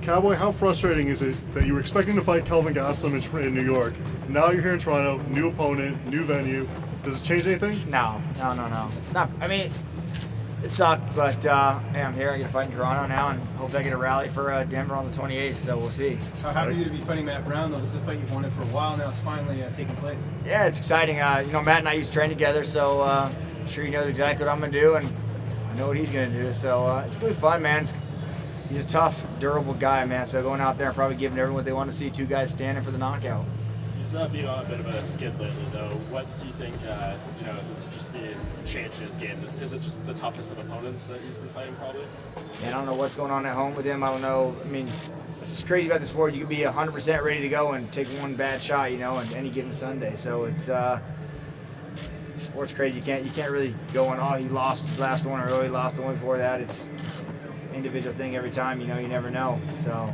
Cowboy, how frustrating is it that you were expecting to fight Kelvin Gastelum in New York? Now you're here in Toronto, new opponent, new venue. Does it change anything? No. Not. I mean, it sucked, but hey, I'm here. I get to fight in Toronto now, and hope I get a rally for Denver on the 28th. So we'll see. How happy are you to be fighting Matt Brown, though? This is a fight you've wanted for a while now. It's finally taking place. Yeah, it's exciting. Matt and I used to train together, so I'm sure he knows exactly what I'm gonna do, and I know what he's gonna do. So it's gonna be fun, man. He's a tough, durable guy, man. So going out there and probably giving everyone what they want to see, two guys standing for the knockout. He's been on a bit of a skid lately, though. What do you think, has just been changed in his game? Is it just the toughest of opponents that he's been fighting, probably? Yeah, I don't know what's going on at home with him. I don't know. I mean, this is crazy about the sport. You could be 100% ready to go and take one bad shot, on any given Sunday. So it's sport's crazy. You can't really go on. Oh, he lost his last one, or he lost the one before that. It's an individual thing every time. You never know. So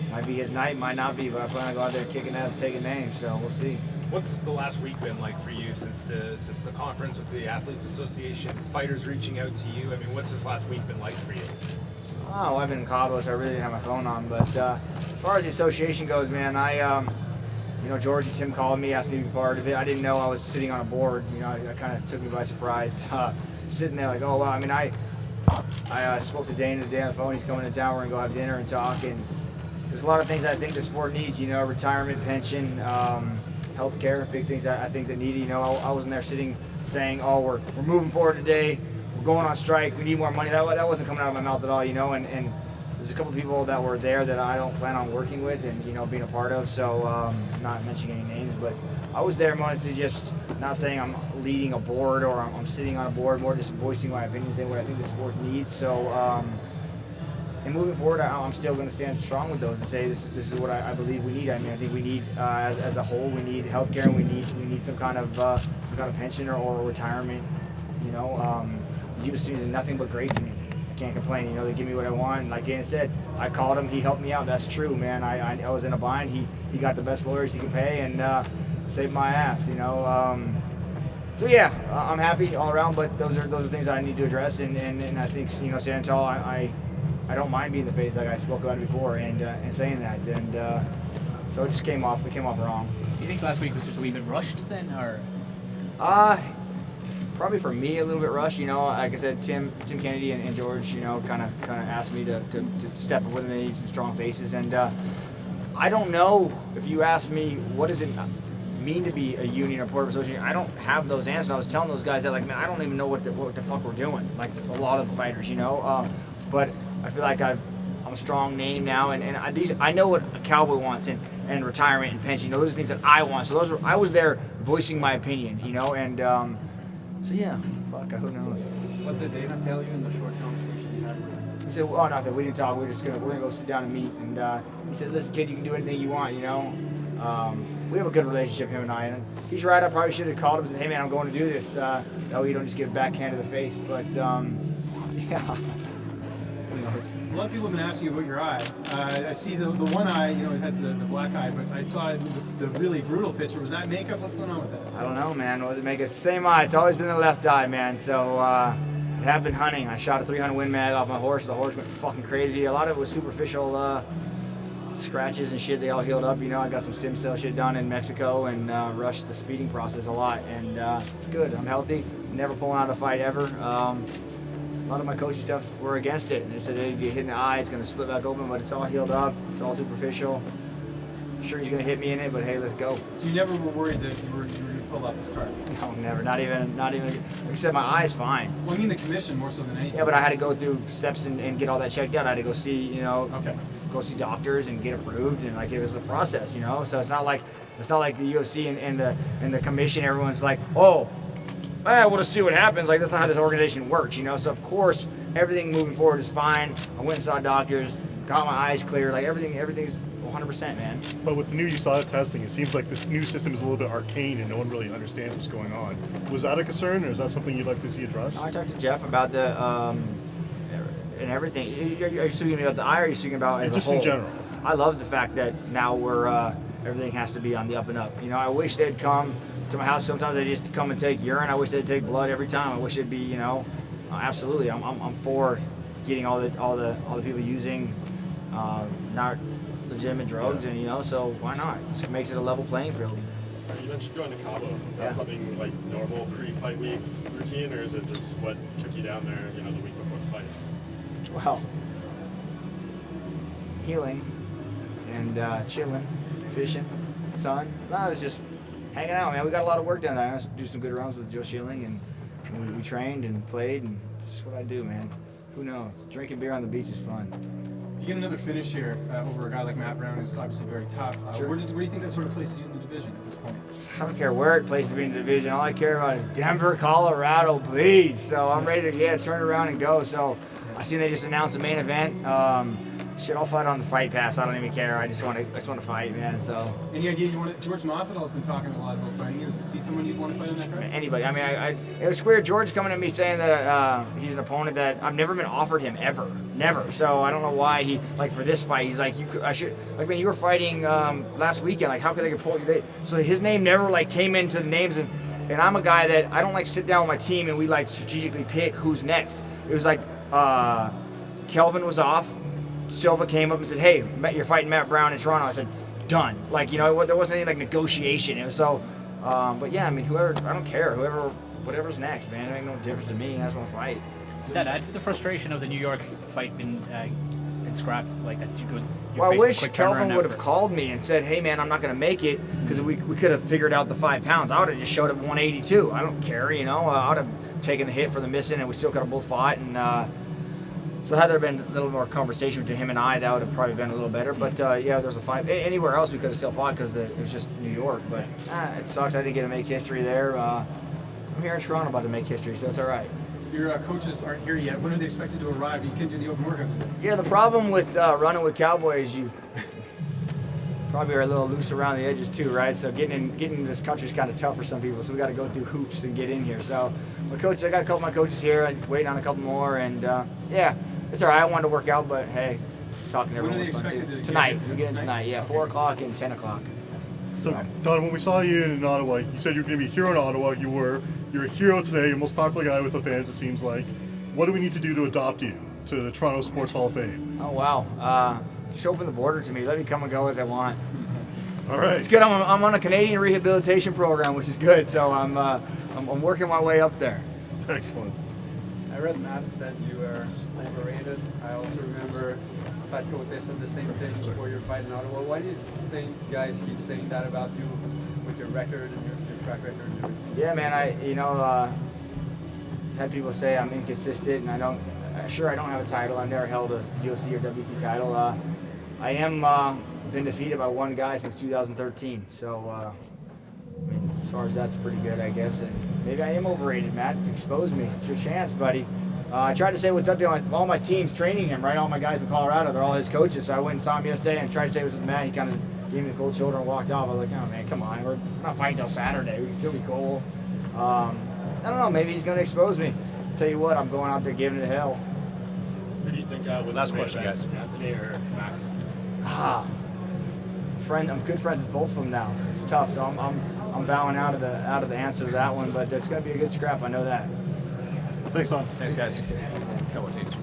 might be his night, might not be. But I plan on going out there kicking ass, taking names. So we'll see. What's the last week been like for you since the conference with the Athletes Association, fighters reaching out to you? I mean, what's this last week been like for you? Oh, I've been in Cabo, so I really didn't have my phone on. But as far as the association goes, man, George and Tim called me, asked me to be part of it. I didn't know I was sitting on a board. It kind of took me by surprise. Sitting there like, oh, wow. I mean, I spoke to Dane today on the phone. He's coming to town. We're going to go have dinner and talk. And there's a lot of things I think the sport needs, retirement, pension, healthcare, big things I think that need. I wasn't there sitting saying, oh, we're moving forward today. We're going on strike. We need more money. That wasn't coming out of my mouth at all, and there's a couple of people that were there that I don't plan on working with and, being a part of. So I'm not mentioning any names, but I was there mostly just not saying I'm leading a board or I'm sitting on a board, more just voicing my opinion, saying what I think the sport needs. So and moving forward, I'm still going to stand strong with those and say this is what I believe we need. I mean, I think we need as a whole, we need healthcare, and we need some kind of pension or retirement. UFC is nothing but great to me. Can't complain. They give me what I want. And like Dana said, I called him. He helped me out. That's true, man. I was in a bind. He got the best lawyers he could pay and saved my ass. So yeah, I'm happy all around. But those are things I need to address. And I think San Antonio, I don't mind being the face, like I spoke about it before, and saying that. And so it just came off. It came off wrong. Do you think last week was just a wee bit rushed then, or? Probably for me a little bit rushed. Like I said, Tim Kennedy and George, kind of asked me to step up with them. They need some strong faces, and I don't know if you ask me what does it mean to be a union or Port of Association. I don't have those answers. I was telling those guys that, like, man, I don't even know what the fuck we're doing. Like a lot of the fighters, but I feel like I'm a strong name now, and I know what a cowboy wants and retirement and pension. Those are things that I want. So I was there voicing my opinion, and. So yeah, fuck, who knows? What did Dana tell you in the short conversation you had with him? He said, oh, nothing, we didn't talk, we're gonna go sit down and meet. And he said, listen, kid, you can do anything you want, we have a good relationship, him and I. And he's right, I probably should have called him and said, hey man, I'm going to do this. No, you don't just get a backhand to the face, but yeah. Who knows? A lot of people have been asking you about your eye. I see the one eye, it has the black eye, but I saw the really brutal picture. Was that makeup? What's going on with that? I don't know, man. Was it makeup? Same eye. It's always been the left eye, man. So I have been hunting. I shot a 300 Win Mag off my horse. The horse went fucking crazy. A lot of it was superficial scratches and shit. They all healed up. I got some stem cell shit done in Mexico and rushed the speeding process a lot. And it's good. I'm healthy. Never pulling out a fight ever. A lot of my coaching stuff were against it, and they said if you hit in the eye, it's going to split back open, but it's all healed up. It's all superficial. I'm sure he's going to hit me in it, but hey, let's go. So you never were worried that you were going to pull out this card? No, never. Not even. Like I said, my eye's fine. Well, I mean the commission more so than anything. Yeah, but I had to go through steps and get all that checked out. I had to go see, okay. Go see doctors and get approved, and like it was the process, So it's not like the UFC and the commission. Everyone's like, oh. We'll just see what happens. Like, that's not how this organization works, So, of course, everything moving forward is fine. I went and saw doctors, got my eyes clear. Like, everything's 100%, man. But with the new USADA testing, it seems like this new system is a little bit arcane and no one really understands what's going on. Was that a concern, or is that something you'd like to see addressed? I talked to Jeff about the and everything. Are you speaking about the eye, or are you speaking about as a whole? Just in general. I love the fact that now we're everything has to be on the up and up. I wish they'd come to my house. Sometimes they just come and take urine. I wish they'd take blood every time. I wish it'd be, absolutely. I'm for getting all the people using not legitimate drugs, and so why not? It makes it a level playing field. You mentioned going to Cabo. Is that Yeah. something like normal pre-fight week routine, or is it just what took you down there, the week before the fight? Well, healing and chilling, fishing, sun. No, it was just hanging out, man. We got a lot of work done there. I used to do some good runs with Joe Schilling, and we trained and played, and it's just what I do, man. Who knows? Drinking beer on the beach is fun. You get another finish here over a guy like Matt Brown, who's obviously very tough. Sure. Where do you think that sort of places you in the division at this point? I don't care where it places me in the division. All I care about is Denver, Colorado, please. So I'm ready to turn around and go. So I seen they just announced the main event. I'll fight on the Fight Pass. I don't even care. I just want to fight, man. So Any idea you want to? George Masvidal has been talking a lot about fighting. You see someone you'd want to fight on that card? anybody. I mean, it was weird. George coming to me saying that he's an opponent that I've never been offered him ever, never. So I don't know why he for this fight. He's like, when you were fighting last weekend, like how could they pull you? So his name never came into the names, and I'm a guy that I don't sit down with my team and we strategically pick who's next. It was Kelvin was off. Silva came up and said, "Hey, you're fighting Matt Brown in Toronto." I said, "Done." There wasn't any negotiation. It was so, but yeah, I mean, whoever, I don't care, whatever's next, man. It ain't no difference to me. I just want to fight. Did that add to the frustration of the New York fight being scrapped like that? Well, I wish Kelvin would have called me and said, "Hey, man, I'm not going to make it," because we could have figured out the 5 pounds. I would have just showed up 182. I don't care, I would have taken the hit for the missing, and we still could have both fought. And so had there been a little more conversation between him and I, that would have probably been a little better. But there's a fight. Anywhere else we could have still fought because it was just New York. But it sucks. I didn't get to make history there. I'm here in Toronto about to make history, so that's all right. Your coaches aren't here yet. When are they expected to arrive? You can do the open workout. Yeah, the problem with running with Cowboys, you probably are a little loose around the edges too, right? So getting in this country is kind of tough for some people. So we got to go through hoops and get in here. So my coaches, I got a couple of my coaches here. I'm waiting on a couple more, and it's all right. I wanted to work out, but hey, talking to everyone was fun too. Tonight, we get in tonight. Yeah, 4 o'clock and 10 o'clock. So, Don, when we saw you in Ottawa, you said you were going to be a hero in Ottawa. You're a hero today. You're the most popular guy with the fans, it seems like. What do we need to do to adopt you to the Toronto Sports Hall of Fame? Oh, wow. Just open the border to me. Let me come and go as I want. All right. It's good. I'm on a Canadian rehabilitation program, which is good. So I'm working my way up there. Excellent. I read Matt said you were overrated. I also remember Pat Cote said the same thing before your fight in Ottawa. Why do you think guys keep saying that about you with your record and your track record? Yeah, man. I've had people say I'm inconsistent, and I don't have a title. I've never held a UFC or WC title. I am been defeated by one guy since 2013. So as far as that's pretty good, I guess. And maybe I am overrated, Matt. Expose me. It's your chance, buddy. I tried to say what's up to all my teams training him, right? All my guys in Colorado, they're all his coaches. So I went and saw him yesterday and tried to say what's up to Matt. He kind of gave me the cold shoulder and walked off. I was like, oh, man, come on. We're not fighting till Saturday. We can still be cool. I don't know. Maybe he's going to expose me. I'll tell you what, I'm going out there giving it hell. Who do you think wins Last the main question, event, guys. Anthony or Max? I'm good friends with both of them now. It's tough, so I'm bowing out of the answer to that one, but it's going to be a good scrap. I know that. Thanks, Don. Thanks, guys. Couple of days.